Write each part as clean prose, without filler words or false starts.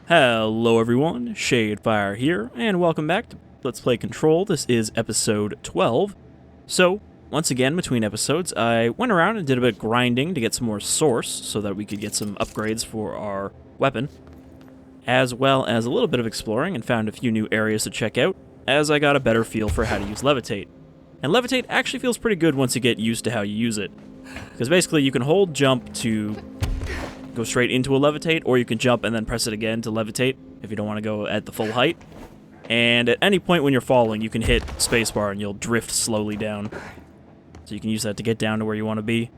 Hello everyone, Shadefyre here, and welcome back to Let's Play Control. This is episode 12. So, once again, between episodes, I went around and did a bit of grinding to get some more source, so that we could get some upgrades for our weapon, as well as a little bit of exploring, and found a few new areas to check out, as I got a better feel for how to use Levitate. And Levitate actually feels pretty good once you get used to how you use it, because basically you can hold jump to go straight into a levitate, or you can jump and then press it again to levitate if you don't want to go at the full height. And at any point when you're falling, you can hit spacebar and you'll drift slowly down. So you can use that to get down to where you want to be.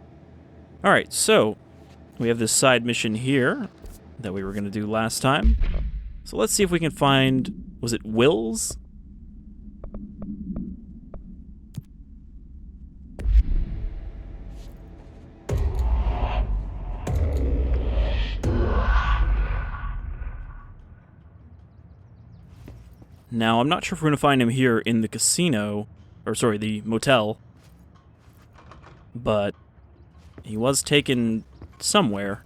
Alright, so we have this side mission here that we were going to do last time. So let's see if we can find, was it Will's? Now, I'm not sure if we're going to find him here in the casino, or sorry, the motel, but he was taken somewhere.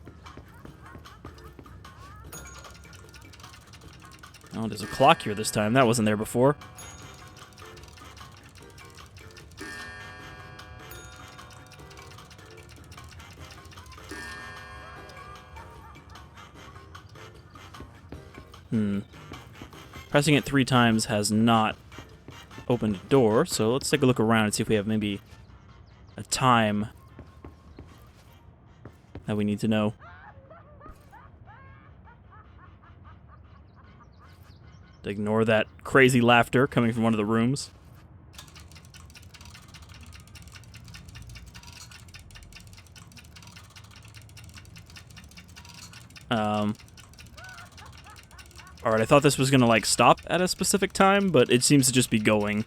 Oh, there's a clock here this time. That wasn't there before. Pressing it 3 times has not opened a door, so let's take a look around and see if we have maybe a time that we need to know. Ignore that crazy laughter coming from one of the rooms. Alright, I thought this was gonna, like, stop at a specific time, but it seems to just be going.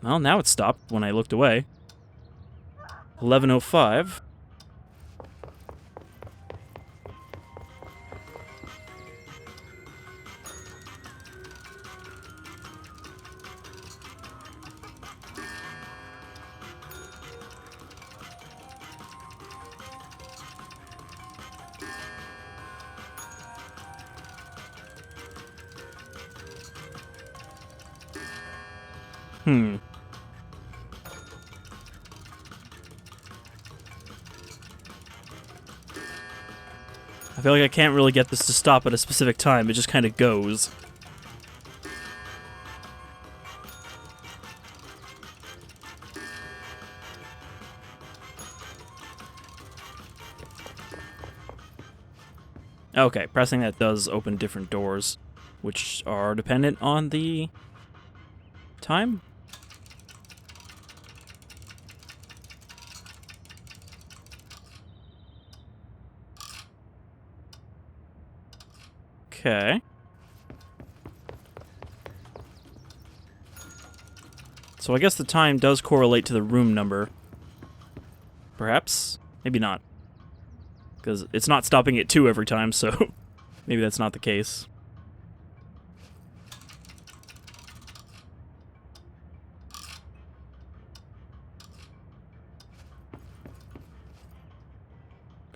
Well, now it stopped when I looked away. 11:05. I feel like I can't really get this to stop at a specific time. It just kind of goes. Okay, pressing that does open different doors, which are dependent on the time. Okay. So I guess the time does correlate to the room number. Perhaps? Maybe not. Because it's not stopping at 2 every time, so maybe that's not the case.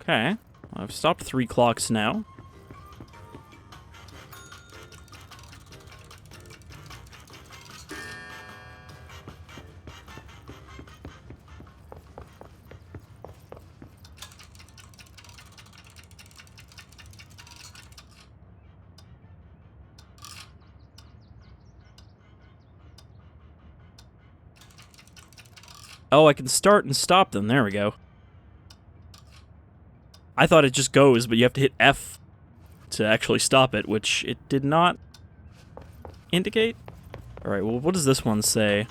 Okay. I've stopped 3 clocks now. Oh, I can start and stop them. There we go. I thought it just goes, but you have to hit F to actually stop it, which it did not indicate. Alright, well, what does this one say?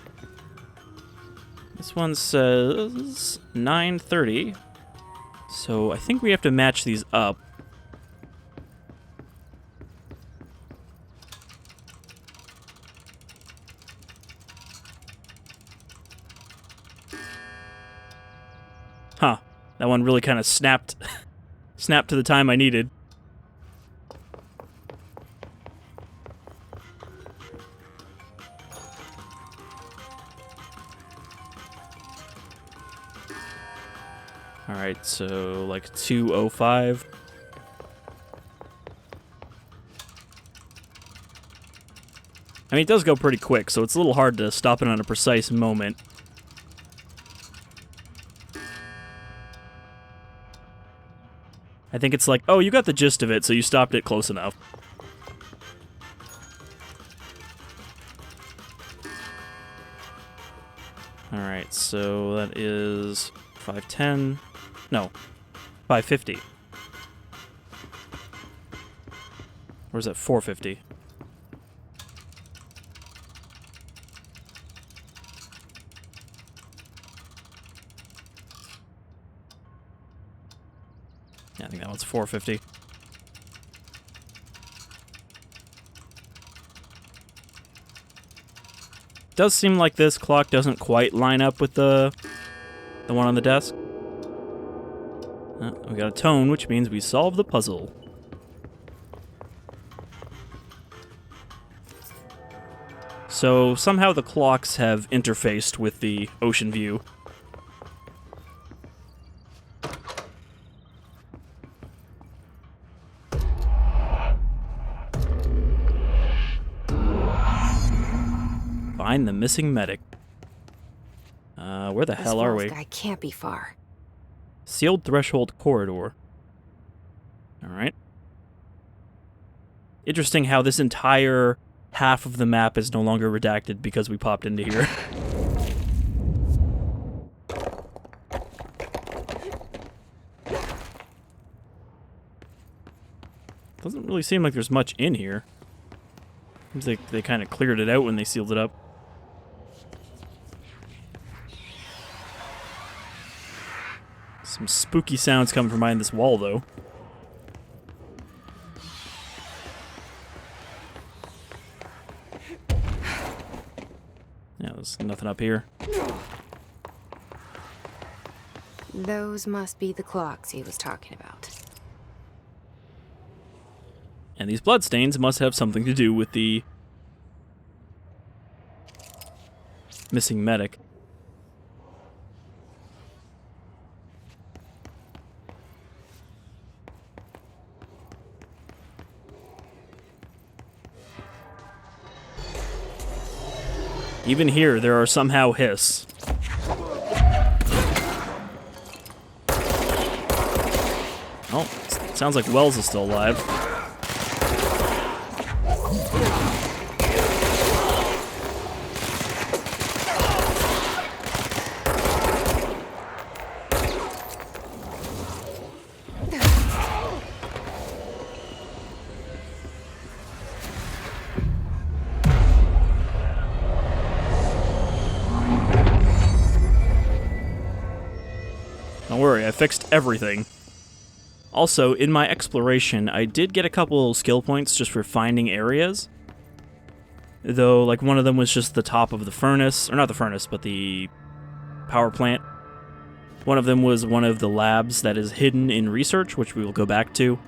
This one says 9:30. So I think we have to match these up. Huh. That one really kind of snapped snapped to the time I needed. Alright, so like 2:05. I mean, it does go pretty quick, so it's a little hard to stop it on a precise moment. I think it's like, oh, you got the gist of it, so you stopped it close enough. Alright, so that is 5:10. No, 5:50. Or is that 4:50? Yeah, I think that one's 4:50. Does seem like this clock doesn't quite line up with the one on the desk. We got a tone, which means we solved the puzzle. So somehow the clocks have interfaced with the Oceanview. Find the missing medic. Where the hell are we? This guy can't be far. Sealed threshold corridor. Alright. Interesting how this entire half of the map is no longer redacted because we popped into here. Doesn't really seem like there's much in here. Seems like they kind of cleared it out when they sealed it up. Some spooky sounds coming from behind this wall, though. Yeah, there's nothing up here. Those must be the clocks he was talking about. And these bloodstains must have something to do with the missing medic. Even here, there are somehow hiss. Oh, sounds like Wells is still alive. Don't worry, I fixed everything. Also, in my exploration, I did get a couple skill points just for finding areas. Though, like, one of them was just the top of the furnace, or not the furnace, but the power plant. One of them was one of the labs that is hidden in research, which we will go back to.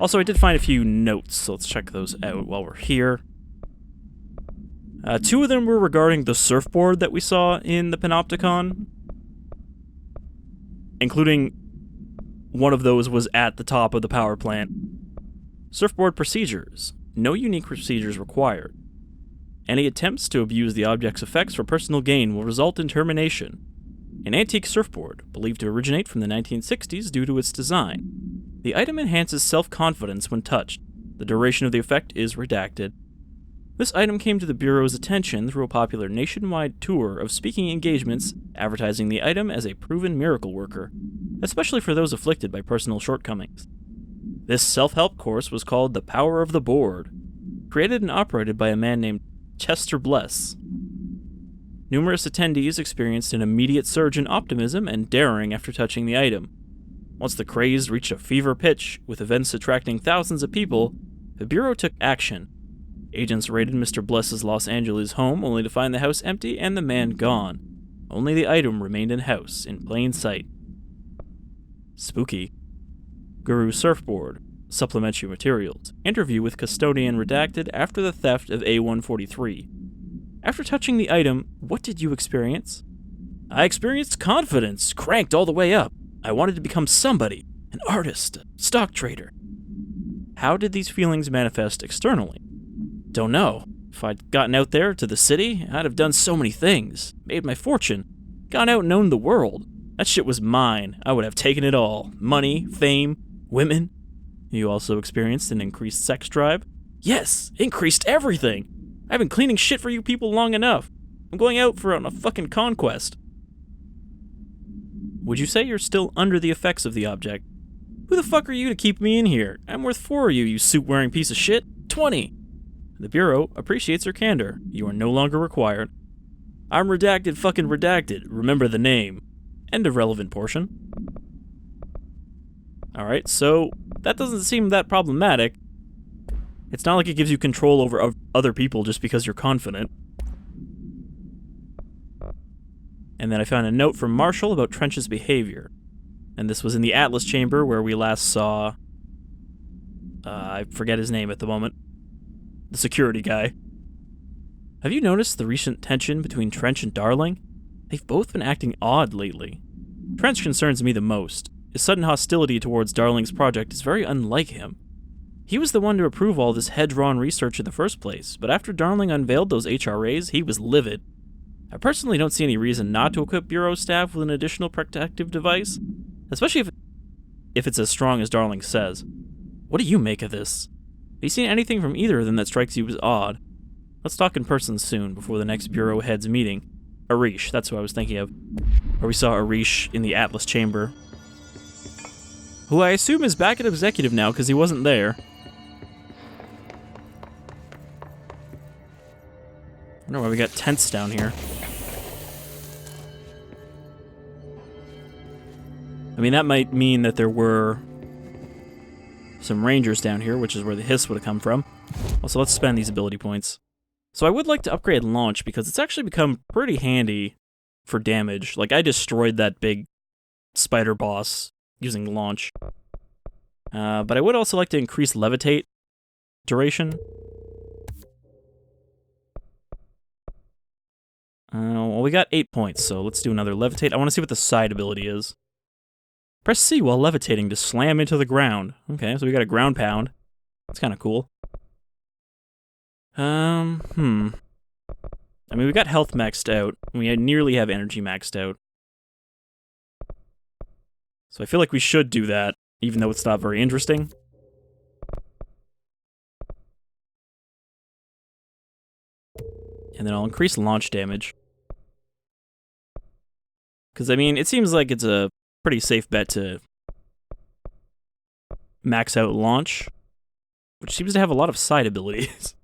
Also, I did find a few notes, so let's check those out while we're here. Two of them were regarding the surfboard that we saw in the Panopticon, including one of those was at the top of the power plant. Surfboard procedures. No unique procedures required. Any attempts to abuse the object's effects for personal gain will result in termination. An antique surfboard, believed to originate from the 1960s due to its design. The item enhances self-confidence when touched. The duration of the effect is redacted. This item came to the Bureau's attention through a popular nationwide tour of speaking engagements advertising the item as a proven miracle worker, especially for those afflicted by personal shortcomings. This self-help course was called The Power of the Board, created and operated by a man named Chester Bless. Numerous attendees experienced an immediate surge in optimism and daring after touching the item. Once the craze reached a fever pitch, with events attracting thousands of people, the Bureau took action. Agents raided Mr. Bless's Los Angeles home only to find the house empty and the man gone. Only the item remained in house, in plain sight. Spooky. Guru Surfboard. Supplementary materials. Interview with custodian redacted after the theft of A143. After touching the item, what did you experience? I experienced confidence, cranked all the way up. I wanted to become somebody, an artist, a stock trader. How did these feelings manifest externally? Don't know. If I'd gotten out there to the city, I'd have done so many things, made my fortune, gone out and owned the world. That shit was mine. I would have taken it all. Money, fame, women. You also experienced an increased sex drive? Yes, increased everything. I've been cleaning shit for you people long enough. I'm going out on a fucking conquest. Would you say you're still under the effects of the object? Who the fuck are you to keep me in here? I'm worth 4 of you, you suit-wearing piece of shit. 20. The Bureau appreciates your candor. You are no longer required. I'm redacted fucking redacted. Remember the name. End of relevant portion. Alright, so that doesn't seem that problematic. It's not like it gives you control over other people just because you're confident. And then I found a note from Marshall about Trench's behavior. And this was in the Atlas chamber where we last saw... I forget his name at the moment. The security guy. Have you noticed the recent tension between Trench and Darling? They've both been acting odd lately. Trench concerns me the most. His sudden hostility towards Darling's project is very unlike him. He was the one to approve all this head-drawn research in the first place, but after Darling unveiled those HRAs, he was livid. I personally don't see any reason not to equip Bureau staff with an additional protective device, especially if it's as strong as Darling says. What do you make of this? Have you seen anything from either of them that strikes you as odd? Let's talk in person soon, before the next Bureau heads meeting. Arish, that's who I was thinking of. Or we saw Arish in the Atlas chamber. Who I assume is back at Executive now, because he wasn't there. I wonder why we got tents down here. I mean, that might mean that there were some rangers down here, which is where the hiss would have come from. Also, let's spend these ability points. So I would like to upgrade launch, because it's actually become pretty handy for damage. Like, I destroyed that big spider boss using launch. But I would also like to increase levitate duration. Well, we got 8 points, so let's do another levitate. I want to see what the side ability is. Press C while levitating to slam into the ground. Okay, so we got a ground pound. That's kind of cool. I mean, we got health maxed out. We nearly have energy maxed out. So I feel like we should do that, even though it's not very interesting. And then I'll increase launch damage. Because, I mean, it seems like it's a pretty safe bet to max out launch, which seems to have a lot of side abilities.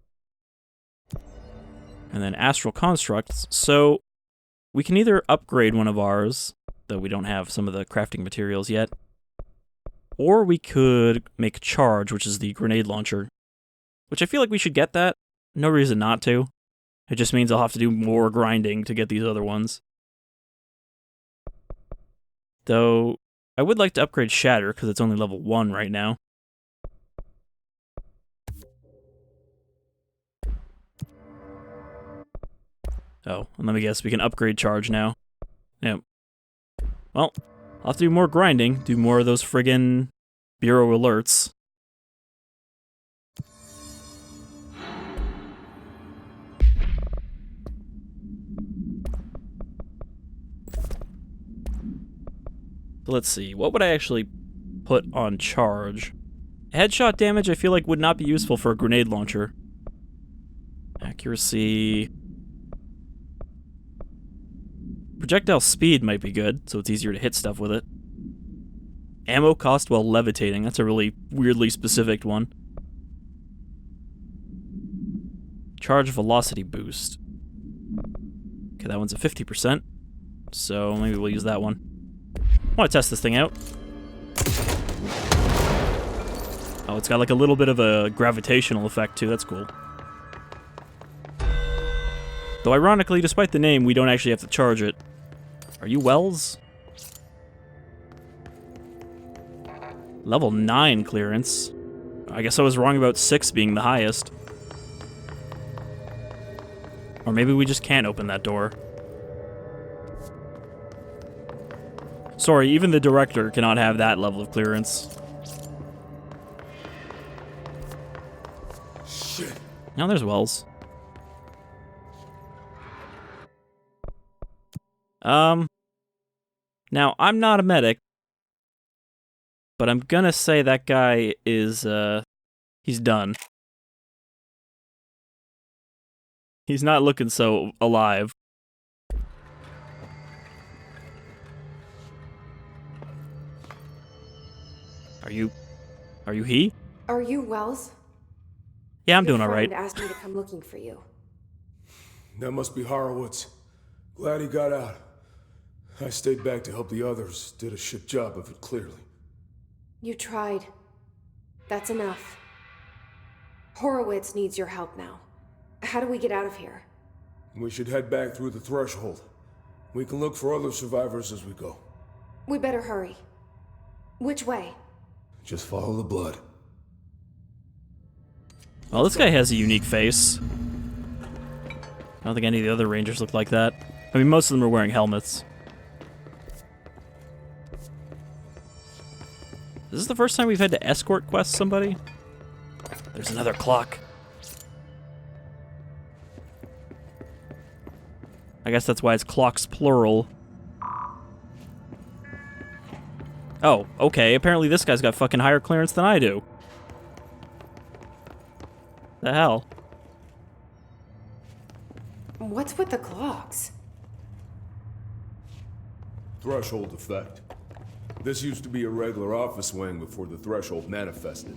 And then astral constructs. So we can either upgrade one of ours, though we don't have some of the crafting materials yet, or we could make charge, which is the grenade launcher, which I feel like we should get that. No reason not to. It just means I'll have to do more grinding to get these other ones. Though, I would like to upgrade Shatter, because it's only level 1 right now. Oh, and let me guess, we can upgrade Charge now. Yep. Well, I'll have to do more grinding, do more of those friggin' Bureau alerts. So let's see, what would I actually put on Charge? Headshot damage I feel like would not be useful for a grenade launcher. Accuracy... Projectile speed might be good, so it's easier to hit stuff with it. Ammo cost while levitating, that's a really weirdly specific one. Charge velocity boost. Okay, that one's a 50%, so maybe we'll use that one. I want to test this thing out. Oh, it's got like a little bit of a gravitational effect too, that's cool. Though ironically, despite the name, we don't actually have to charge it. Are you Wells? Level 9 clearance. I guess I was wrong about 6 being the highest. Or maybe we just can't open that door. Sorry, even the director cannot have that level of clearance. Shit. Now there's Wells. Now, I'm not a medic, but I'm gonna say that guy is, he's done. He's not looking so alive. Are you he? Are you Wells? Yeah, I'm Your doing alright. friend asked me to come looking for you. That must be Horowitz. Glad he got out. I stayed back to help the others. Did a shit job of it, clearly. You tried. That's enough. Horowitz needs your help now. How do we get out of here? We should head back through the threshold. We can look for other survivors as we go. We better hurry. Which way? Just follow the blood. Well, this guy has a unique face. I don't think any of the other rangers look like that. I mean, most of them are wearing helmets. Is this the first time we've had to escort quest somebody? There's another clock. I guess that's why it's clocks plural. Oh, okay. Apparently this guy's got fucking higher clearance than I do. The hell? What's with the clocks? Threshold effect. This used to be a regular office wing before the threshold manifested.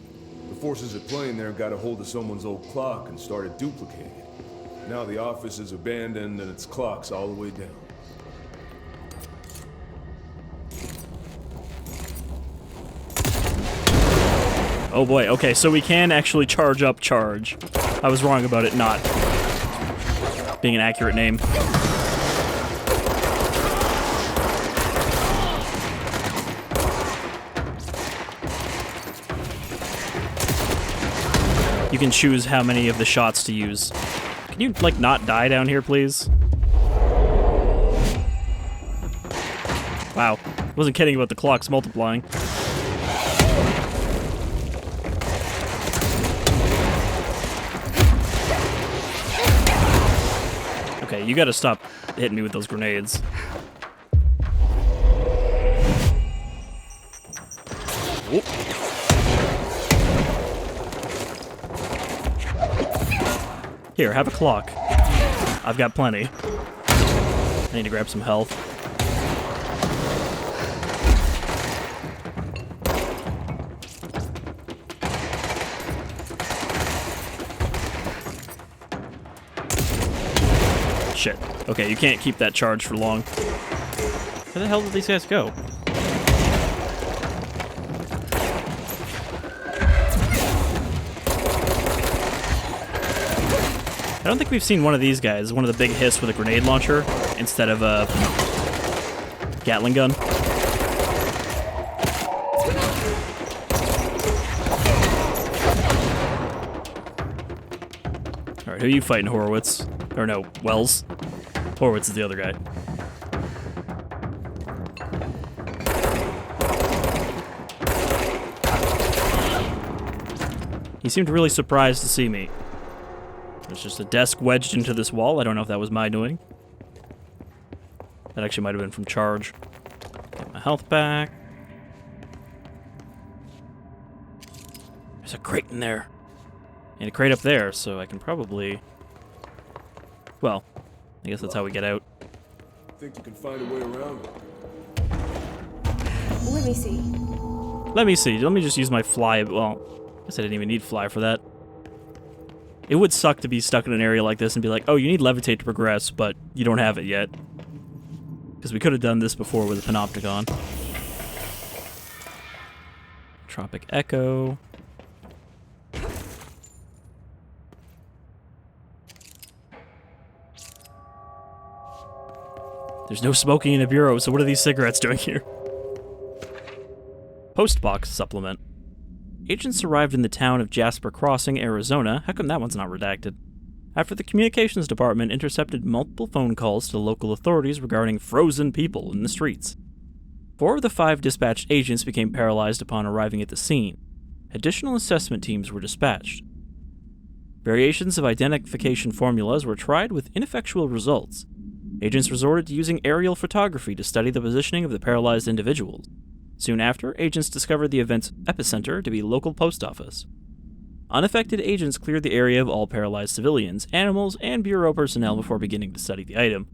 The forces at play in there got a hold of someone's old clock and started duplicating it. Now the office is abandoned and its clock's all the way down. Oh boy, okay, so we can actually charge up charge. I was wrong about it not being an accurate name. You can choose how many of the shots to use. Can you, like, not die down here, please? Wow. Wasn't kidding about the clocks multiplying. Okay, you gotta stop hitting me with those grenades. Whoop. Here, have a clock. I've got plenty. I need to grab some health. Shit. Okay, you can't keep that charge for long. Where the hell did these guys go? I don't think we've seen one of these guys, one of the big hiss with a grenade launcher, instead of a Gatling gun. Alright, who are you fighting, Horowitz? Or no, Wells? Horowitz is the other guy. He seemed really surprised to see me. There's just a desk wedged into this wall. I don't know if that was my doing. That actually might have been from charge. Get my health back. There's a crate in there. And a crate up there, so I can probably... Well, I guess that's how we get out. Think you can find a way around it? Let me see. Let me see. Let me just use my fly. Well, I guess I didn't even need fly for that. It would suck to be stuck in an area like this and be like, oh, you need levitate to progress, but you don't have it yet. Because we could have done this before with a panopticon. Tropic Echo. There's no smoking in the bureau, so what are these cigarettes doing here? Postbox Supplement. Agents arrived in the town of Jasper Crossing, Arizona. How come that one's not redacted? After the communications department intercepted multiple phone calls to local authorities regarding frozen people in the streets. 4 of the 5 dispatched agents became paralyzed upon arriving at the scene. Additional assessment teams were dispatched. Variations of identification formulas were tried with ineffectual results. Agents resorted to using aerial photography to study the positioning of the paralyzed individuals. Soon after, agents discovered the event's epicenter to be a local post office. Unaffected agents cleared the area of all paralyzed civilians, animals, and Bureau personnel before beginning to study the item.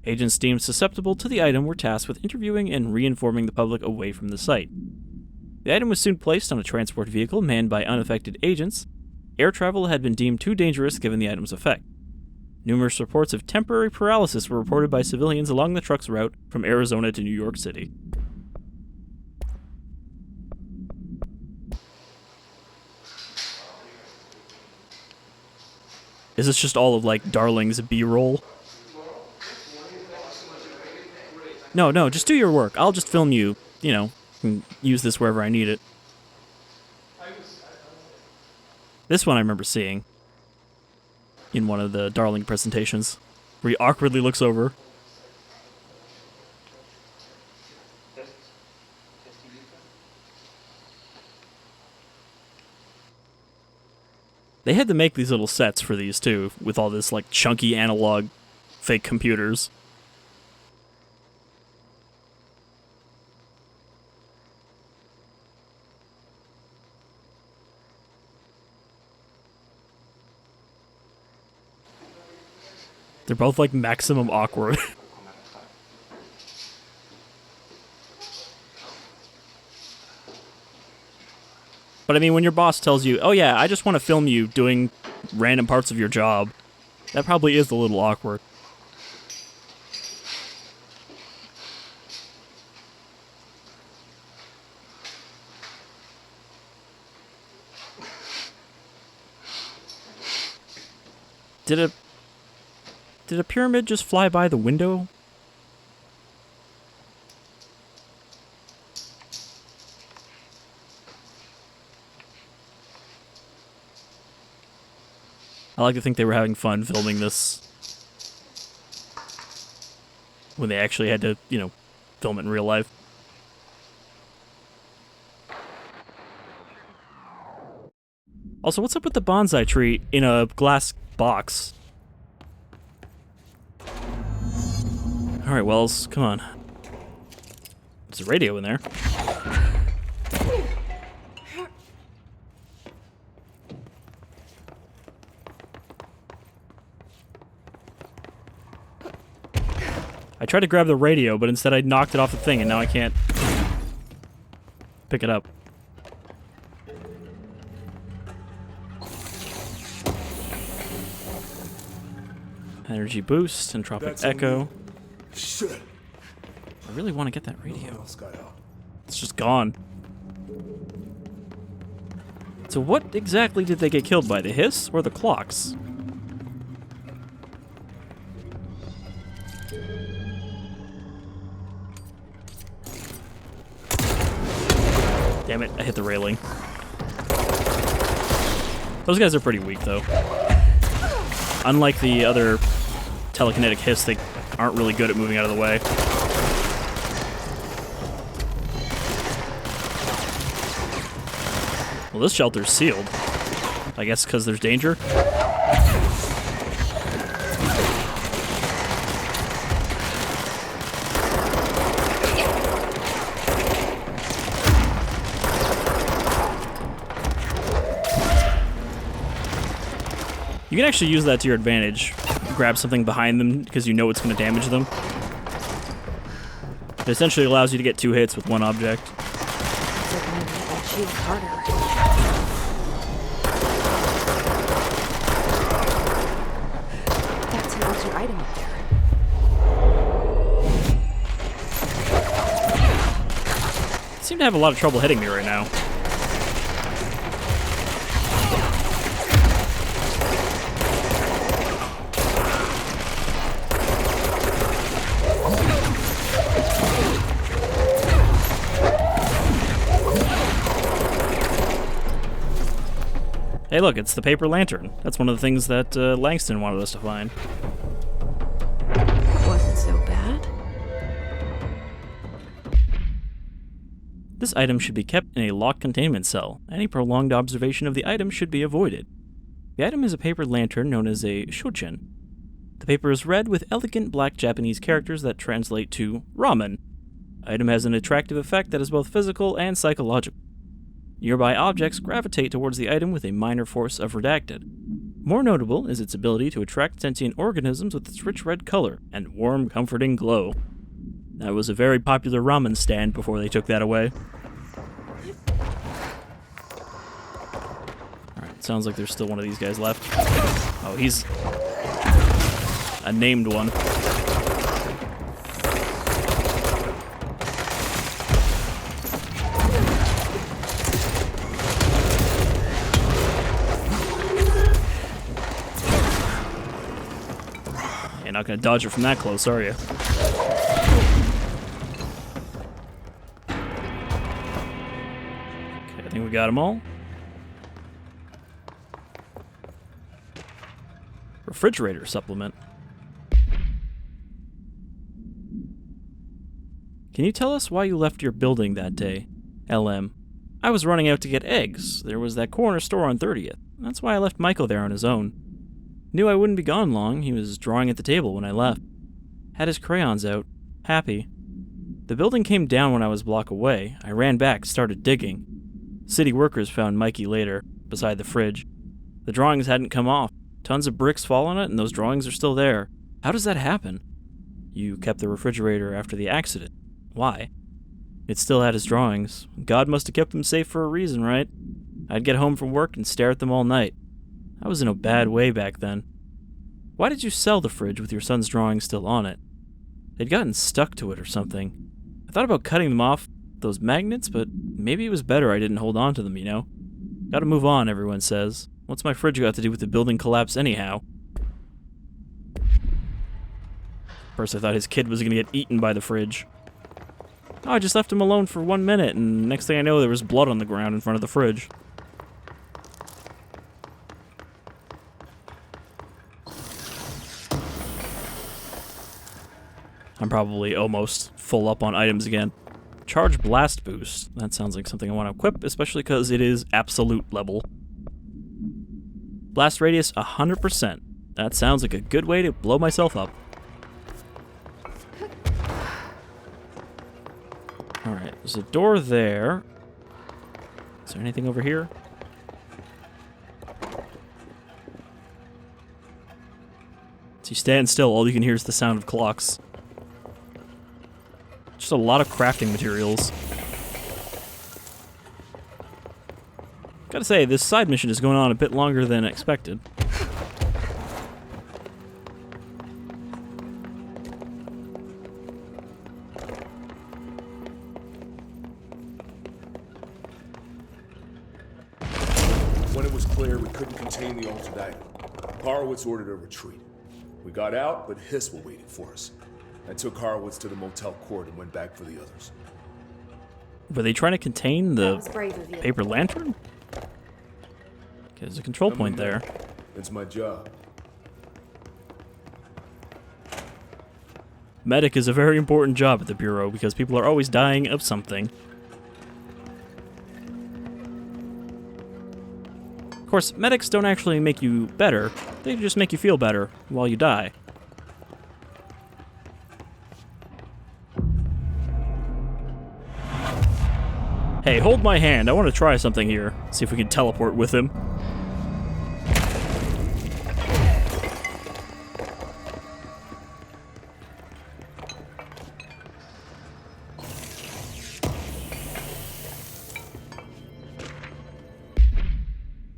Agents deemed susceptible to the item were tasked with interviewing and reinforming the public away from the site. The item was soon placed on a transport vehicle manned by unaffected agents. Air travel had been deemed too dangerous given the item's effect. Numerous reports of temporary paralysis were reported by civilians along the truck's route from Arizona to New York City. Is this just all of, like, Darling's B-roll? No, just do your work. I'll just film you, and use this wherever I need it. This one I remember seeing in one of the Darling presentations, where he awkwardly looks over. They had to make these little sets for these too, with all this like chunky analog fake computers. They're both like maximum awkward. But I mean, when your boss tells you, oh yeah, I just want to film you doing random parts of your job, that probably is a little awkward. Did a pyramid just fly by the window? I like to think they were having fun filming this when they actually had to, film it in real life. Also, what's up with the bonsai tree in a glass box? Alright, Wells, come on. There's a radio in there. I tried to grab the radio, but instead I knocked it off the thing, and now I can't pick it up. Energy boost, entropic echo. Shit. I really want to get that radio. It's just gone. So what exactly did they get killed by? The hiss or the clocks? Damn it, I hit the railing. Those guys are pretty weak, though. Unlike the other telekinetic hiss, they aren't really good at moving out of the way. Well, this shelter's sealed. I guess because there's danger? You can actually use that to your advantage. Grab something behind them because you know it's going to damage them. It essentially allows you to get 2 hits with one object. That's an extra item up there. Seem to have a lot of trouble hitting me right now. Hey look, it's the paper lantern. That's one of the things that Langston wanted us to find. It wasn't so bad. This item should be kept in a locked containment cell. Any prolonged observation of the item should be avoided. The item is a paper lantern known as a shochin. The paper is red with elegant black Japanese characters that translate to ramen. The item has an attractive effect that is both physical and psychological. Nearby objects gravitate towards the item with a minor force of redacted. More notable is its ability to attract sentient organisms with its rich red color and warm, comforting glow. That was a very popular ramen stand before they took that away. Alright, sounds like there's still one of these guys left. Oh, he's a named one. You're not gonna dodge it from that close, are you? Okay, I think we got them all. Refrigerator supplement. Can you tell us why you left your building that day? LM. I was running out to get eggs. There was that corner store on 30th. That's why I left Michael there on his own. Knew I wouldn't be gone long. He was drawing at the table when I left. Had his crayons out. Happy. The building came down when I was a block away. I ran back, started digging. City workers found Mikey later, beside the fridge. The drawings hadn't come off. Tons of bricks fall on it, and those drawings are still there. How does that happen? You kept the refrigerator after the accident. Why? It still had his drawings. God must have kept them safe for a reason, right? I'd get home from work and stare at them all night. I was in a bad way back then. Why did you sell the fridge with your son's drawings still on it? They'd gotten stuck to it or something. I thought about cutting them off, those magnets, but maybe it was better I didn't hold on to them, you know? Gotta move on, everyone says. What's my fridge got to do with the building collapse anyhow? First I thought his kid was gonna get eaten by the fridge. Oh, I just left him alone for 1 minute, and next thing I know, there was blood on the ground in front of the fridge. I'm probably almost full up on items again. Charge Blast Boost. That sounds like something I want to equip, especially because it is absolute level. Blast radius 100%. That sounds like a good way to blow myself up. Alright, there's a door there. Is there anything over here? So you stand still, all you can hear is the sound of clocks. Just a lot of crafting materials. Gotta say, this side mission is going on a bit longer than expected. When it was clear we couldn't contain the altered item, Horowitz ordered a retreat. We got out, but Hiss were waiting for us. I took Horowitz to the motel court and went back for the others. Were they trying to contain the brave of you. paper lantern? Okay, there's a control point there. It's my job. Medic is a very important job at the Bureau because people are always dying of something. Of course, medics don't actually make you better, they just make you feel better while you die. Hey, hold my hand, I want to try something here. See if we can teleport with him.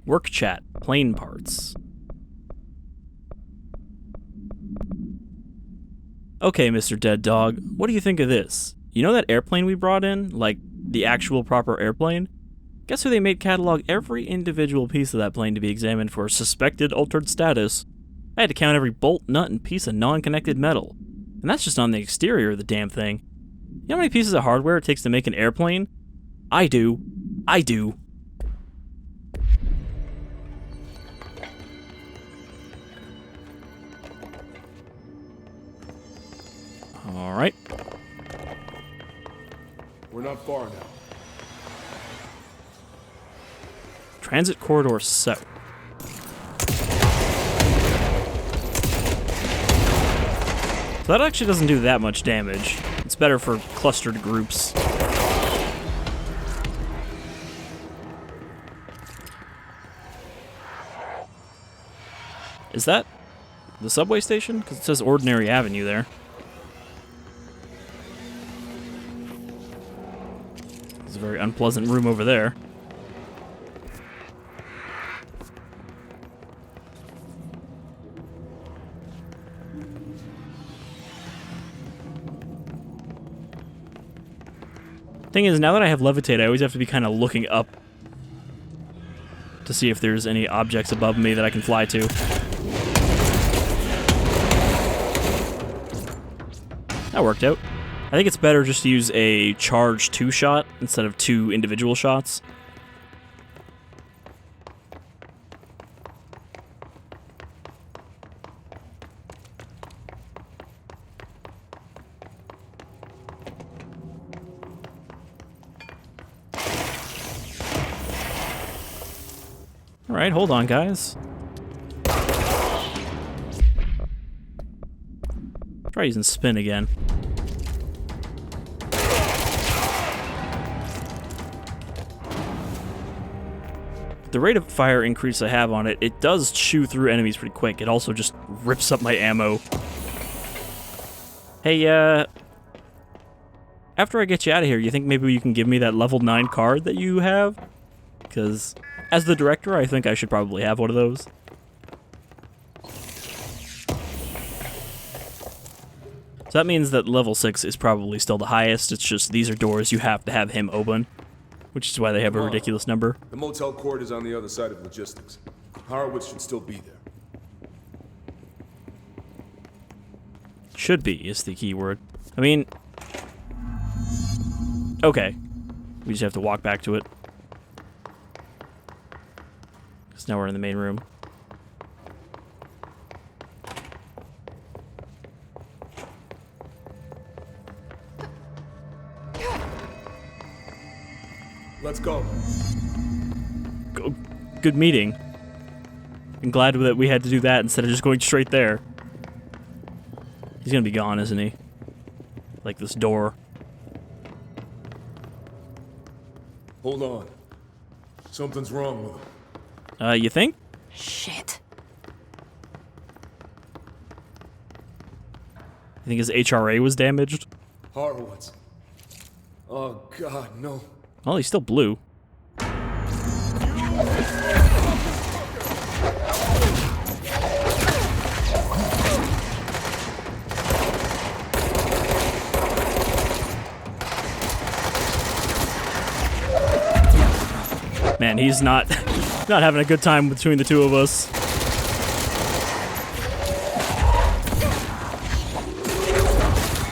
Work chat, plane parts. Okay, Mr. Dead Dog, what do you think of this? You know that airplane we brought in? Like, the actual proper airplane? Guess who they made catalog every individual piece of that plane to be examined for suspected altered status? I had to count every bolt, nut, and piece of non-connected metal. And that's just on the exterior of the damn thing. You know how many pieces of hardware it takes to make an airplane? I do. Alright. We're not far now. Transit corridor south. So that actually doesn't do that much damage. It's better for clustered groups. Is that the subway station? Because it says Ordinary Avenue there. There's a very unpleasant room over there. Thing is, now that I have levitate, I always have to be kind of looking up to see if there's any objects above me that I can fly to. That worked out. I think it's better just to use a charge 2-shot instead of 2 individual shots. Alright, hold on, guys. Try using spin again. The rate of fire increase I have on it, it does chew through enemies pretty quick. It also just rips up my ammo. Hey, after I get you out of here, you think maybe you can give me that level 9 card that you have? Because as the director, I think I should probably have one of those. So that means that level 6 is probably still the highest. It's just these are doors you have to have him open, which is why they have a ridiculous number. The motel court is on the other side of logistics. Horowitz should still be there. Should be is the key word. I mean, okay. We just have to walk back to it. Because now we're in the main room. Let's go. Good meeting. I'm glad that we had to do that instead of just going straight there. He's gonna be gone, isn't he? Like this door. Hold on. Something's wrong with him. You think? Shit. You think his HRA was damaged? Horowitz. Oh, God, no. Well, he's still blue. Man, he's not having a good time between the two of us.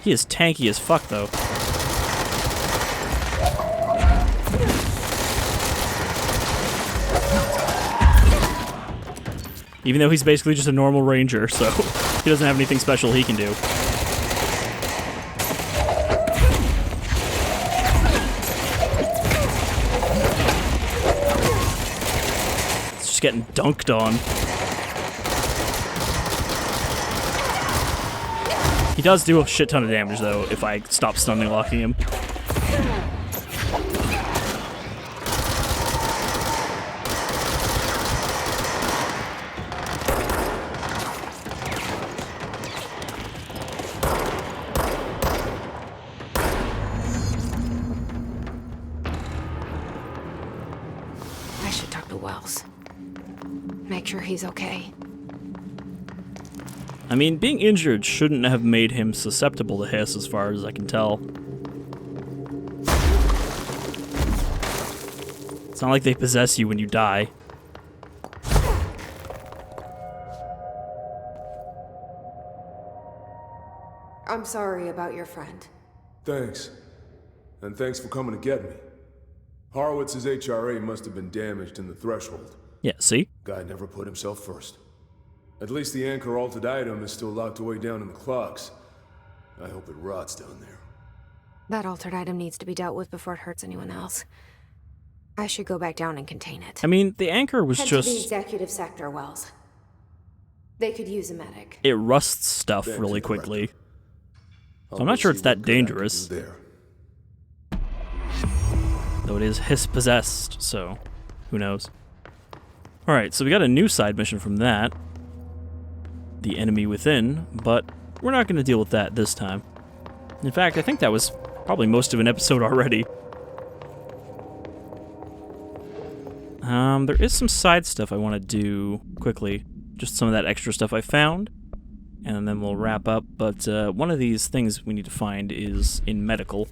He is tanky as fuck, though. Even though he's basically just a normal ranger, so he doesn't have anything special he can do. It's just getting dunked on. He does do a shit ton of damage, though, if I stop stunning locking him. I should talk to Wells. Make sure he's okay. I mean, being injured shouldn't have made him susceptible to hiss, as far as I can tell. It's not like they possess you when you die. I'm sorry about your friend. Thanks. And thanks for coming to get me. Horowitz's HRA must have been damaged in the threshold. Yeah, see? Guy never put himself first. At least the anchor altered item is still locked away down in the clocks. I hope it rots down there. That altered item needs to be dealt with before it hurts anyone else. I should go back down and contain it. I mean, the anchor was Head just... to the executive sector, Wells. They could use a medic. It rusts stuff really quickly. So I'm not sure it's that dangerous. Though it is hiss-possessed, so who knows. Alright, so we got a new side mission from that. The enemy within, but we're not going to deal with that this time. In fact, I think that was probably most of an episode already. There is some side stuff I want to do quickly. Just some of that extra stuff I found. And then we'll wrap up. But one of these things we need to find is in medical.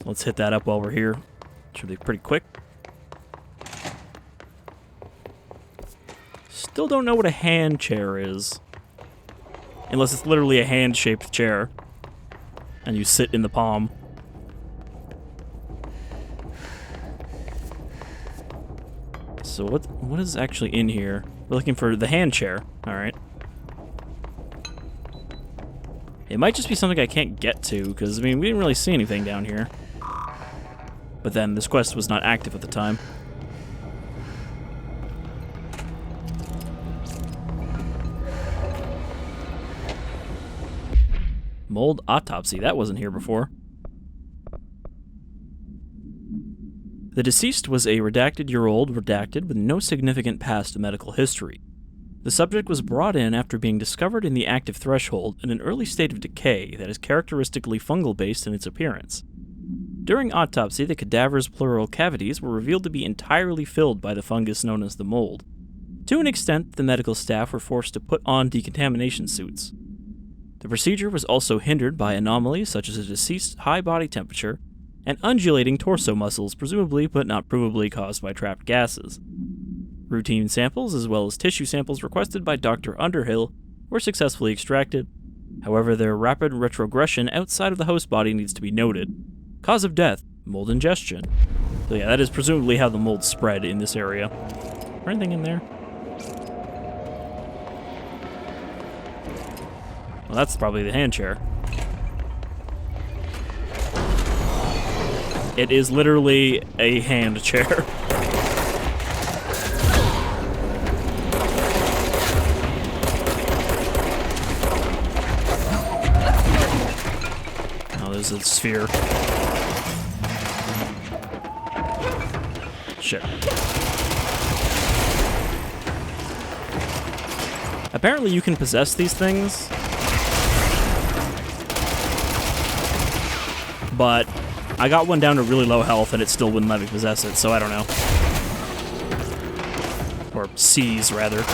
Let's hit that up while we're here. Should be pretty quick. Still don't know what a hand chair is. Unless it's literally a hand-shaped chair. And you sit in the palm. So what is actually in here? We're looking for the hand chair. Alright. It might just be something I can't get to, because, I mean, we didn't really see anything down here. But then, this quest was not active at the time. Molde autopsy. That wasn't here before. The deceased was a redacted-year-old redacted with no significant past medical history. The subject was brought in after being discovered in the active threshold in an early state of decay that is characteristically fungal-based in its appearance. During autopsy, the cadaver's pleural cavities were revealed to be entirely filled by the fungus known as the mold. To an extent, the medical staff were forced to put on decontamination suits. The procedure was also hindered by anomalies such as a deceased's high body temperature and undulating torso muscles, presumably but not provably caused by trapped gases. Routine samples, as well as tissue samples requested by Dr. Underhill, were successfully extracted. However, their rapid retrogression outside of the host body needs to be noted. Cause of death, mold ingestion. So yeah, that is presumably how the mold spread in this area. Is there anything in there? Well, that's probably the hand chair. It is literally a hand chair. Oh, there's a sphere. Shit. Apparently you can possess these things, but I got one down to really low health and it still wouldn't let me possess it, so I don't know. Or seize, rather.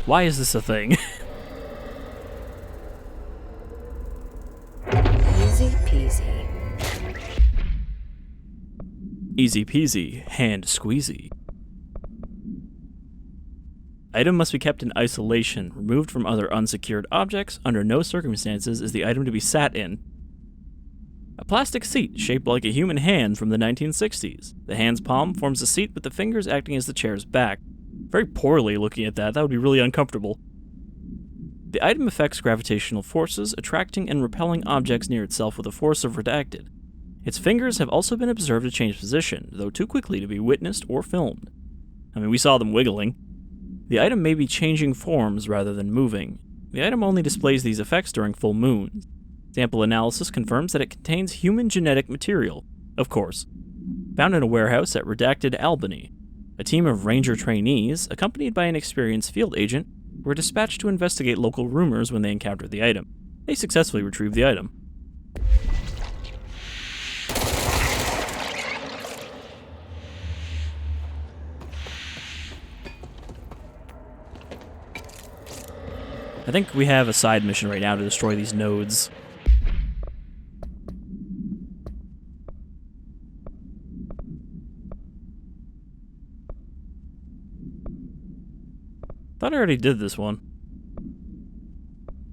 Why is this a thing? Easy peasy. Easy peasy, hand squeezy. Item must be kept in isolation, removed from other unsecured objects. Under no circumstances is the item to be sat in. A plastic seat shaped like a human hand from the 1960s. The hand's palm forms a seat with the fingers acting as the chair's back. Very poorly looking at that. That would be really uncomfortable. The item affects gravitational forces, attracting and repelling objects near itself with a force of redacted. Its fingers have also been observed to change position, though too quickly to be witnessed or filmed. I mean, we saw them wiggling. The item may be changing forms rather than moving. The item only displays these effects during full moons. Sample analysis confirms that it contains human genetic material, of course. Found in a warehouse at Redacted, Albany. A team of ranger trainees, accompanied by an experienced field agent, were dispatched to investigate local rumors when they encountered the item. They successfully retrieved the item. I think we have a side mission right now to destroy these nodes. Thought I already did this one.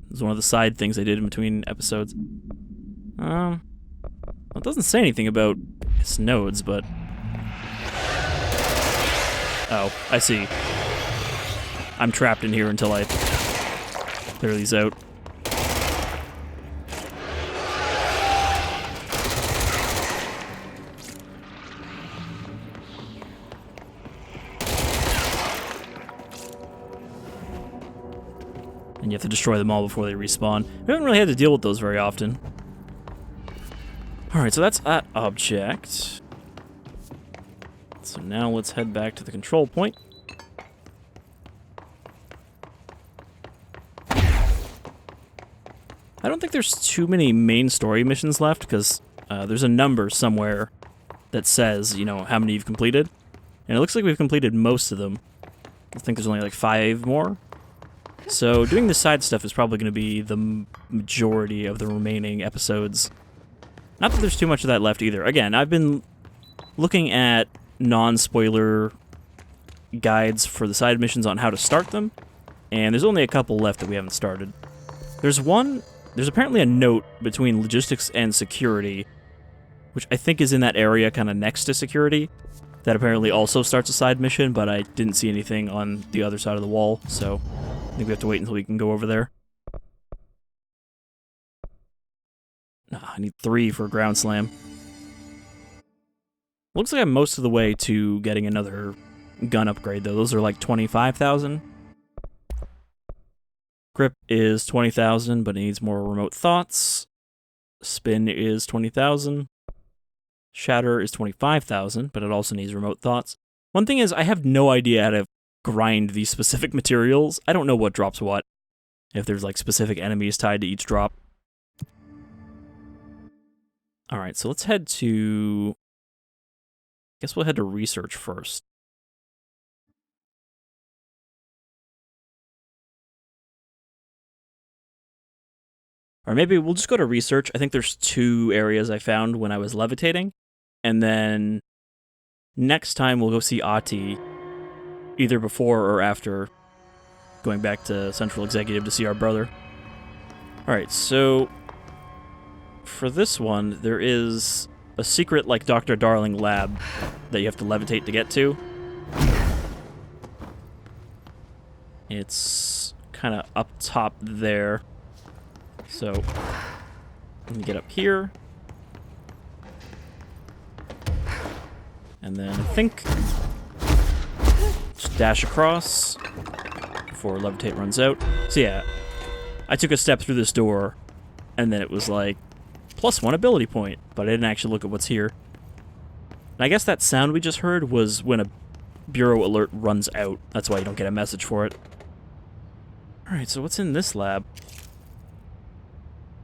It was one of the side things I did in between episodes. Well, it doesn't say anything about its nodes, but... Oh, I see. I'm trapped in here until I clear these out. And you have to destroy them all before they respawn. We haven't really had to deal with those very often. Alright, so that's that object. So now let's head back to the control point. I don't think there's too many main story missions left, because there's a number somewhere that says, you know, how many you've completed. And it looks like we've completed most of them. I think there's only like 5 more. So doing the side stuff is probably going to be the majority of the remaining episodes. Not that there's too much of that left either. Again, I've been looking at non-spoiler guides for the side missions on how to start them, and there's only a couple left that we haven't started. There's apparently a note between logistics and security, which I think is in that area kind of next to security, that apparently also starts a side mission, but I didn't see anything on the other side of the wall, so I think we have to wait until we can go over there. I need 3 for a ground slam. Looks like I'm most of the way to getting another gun upgrade, though. Those are like 25,000. Grip is 20,000, but it needs more remote thoughts. Spin is 20,000. Shatter is 25,000, but it also needs remote thoughts. One thing is, I have no idea how to grind these specific materials. I don't know what drops what. If there's like specific enemies tied to each drop. Alright, so let's head to... I guess we'll head to research first. Or maybe we'll just go to research. I think there's 2 areas I found when I was levitating. And then next time we'll go see Ati, either before or after going back to Central Executive to see our brother. Alright, so for this one, there is a secret, like, Dr. Darling lab that you have to levitate to get to. It's kind of up top there. So, let me get up here. And then I think just dash across before levitate runs out. So yeah, I took a step through this door, and then it was like, +1 ability point, but I didn't actually look at what's here. And I guess that sound we just heard was when a bureau alert runs out. That's why you don't get a message for it. Alright, so what's in this lab?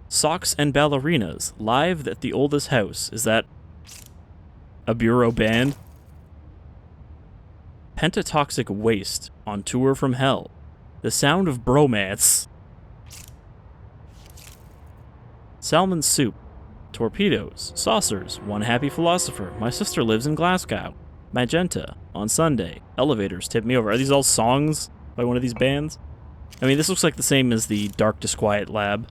Socks and ballerinas, live at the oldest house. Is that a bureau band? Pentatoxic waste, on tour from hell. The sound of bromance. Salmon soup. Torpedoes, saucers, one happy philosopher, my sister lives in Glasgow, magenta, on Sunday, elevators tip me over. Are these all songs by one of these bands? I mean, this looks like the same as the Dark Disquiet lab.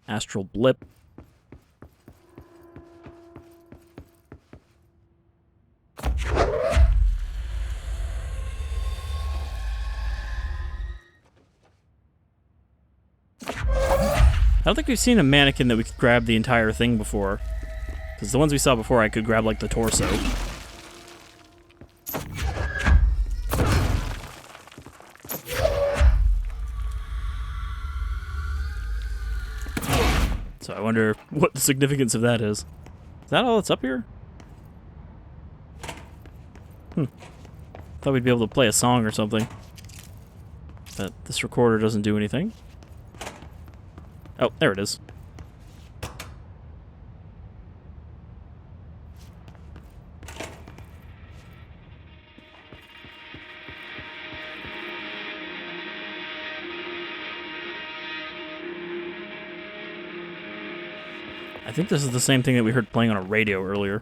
Astral blip. I don't think we've seen a mannequin that we could grab the entire thing before. Because the ones we saw before, I could grab, like, the torso. So I wonder what the significance of that is. Is that all that's up here? Thought we'd be able to play a song or something. But this recorder doesn't do anything. Oh, there it is. I think this is the same thing that we heard playing on a radio earlier.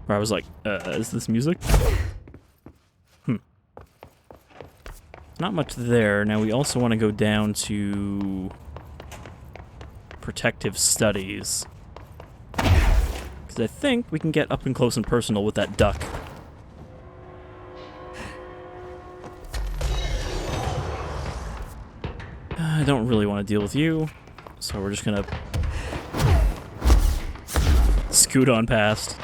Where I was like, is this music? Not much there. Now we also want to go down to protective studies. Because I think we can get up and close and personal with that duck. I don't really want to deal with you, so we're just gonna scoot on past.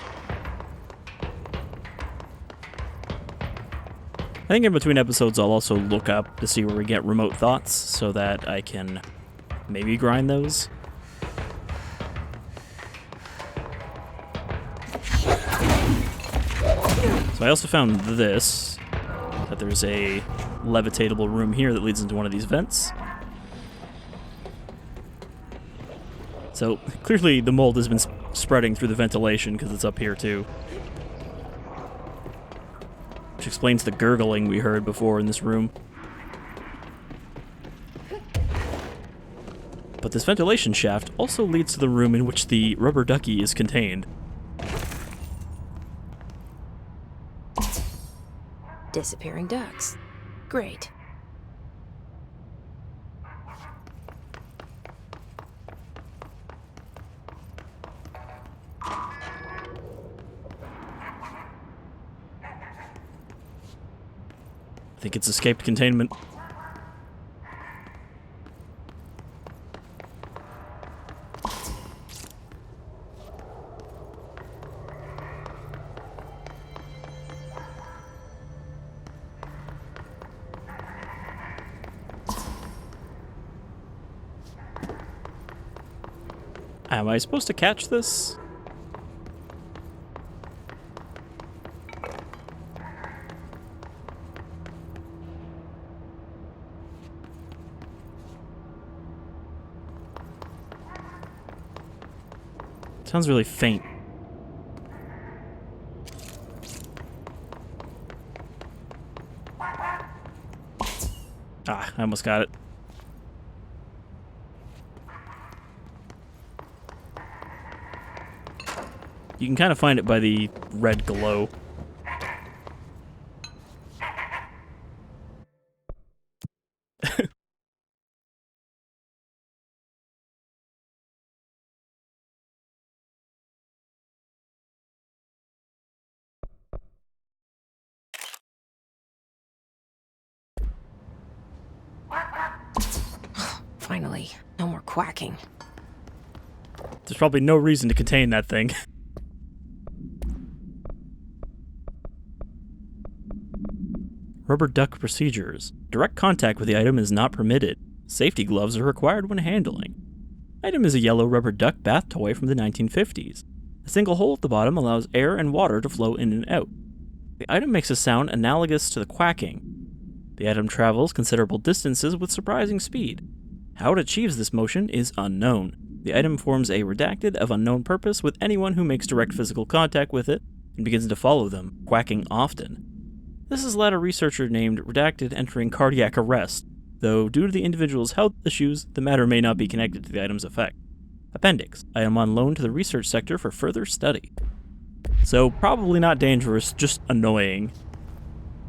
I think in between episodes I'll also look up to see where we get remote thoughts so that I can maybe grind those. So I also found this, that there's a levitatable room here that leads into one of these vents. So clearly the mold has been spreading through the ventilation because it's up here too. Which explains the gurgling we heard before in this room. But this ventilation shaft also leads to the room in which the rubber ducky is contained. Disappearing ducks. Great. I think it's escaped containment. Am I supposed to catch this? Sounds really faint. Ah, I almost got it. You can kind of find it by the red glow. Finally, no more quacking. There's probably no reason to contain that thing. Rubber duck procedures. Direct contact with the item is not permitted. Safety gloves are required when handling. Item is a yellow rubber duck bath toy from the 1950s. A single hole at the bottom allows air and water to flow in and out. The item makes a sound analogous to the quacking. The item travels considerable distances with surprising speed. How it achieves this motion is unknown. The item forms a redacted of unknown purpose with anyone who makes direct physical contact with it and begins to follow them, quacking often. This has led a researcher named Redacted entering cardiac arrest, though due to the individual's health issues, the matter may not be connected to the item's effect. Appendix. I am on loan to the research sector for further study. So probably not dangerous, just annoying.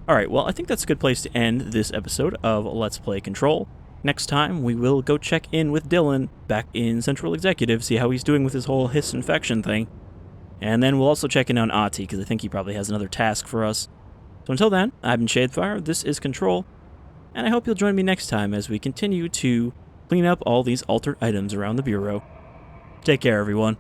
Alright, well I think that's a good place to end this episode of Let's Play Control. Next time, we will go check in with Dylan back in Central Executive, see how he's doing with his whole hiss infection thing. And then we'll also check in on Ati, because I think he probably has another task for us. So until then, I've been Shadefyre, this is Control, and I hope you'll join me next time as we continue to clean up all these altered items around the Bureau. Take care, everyone.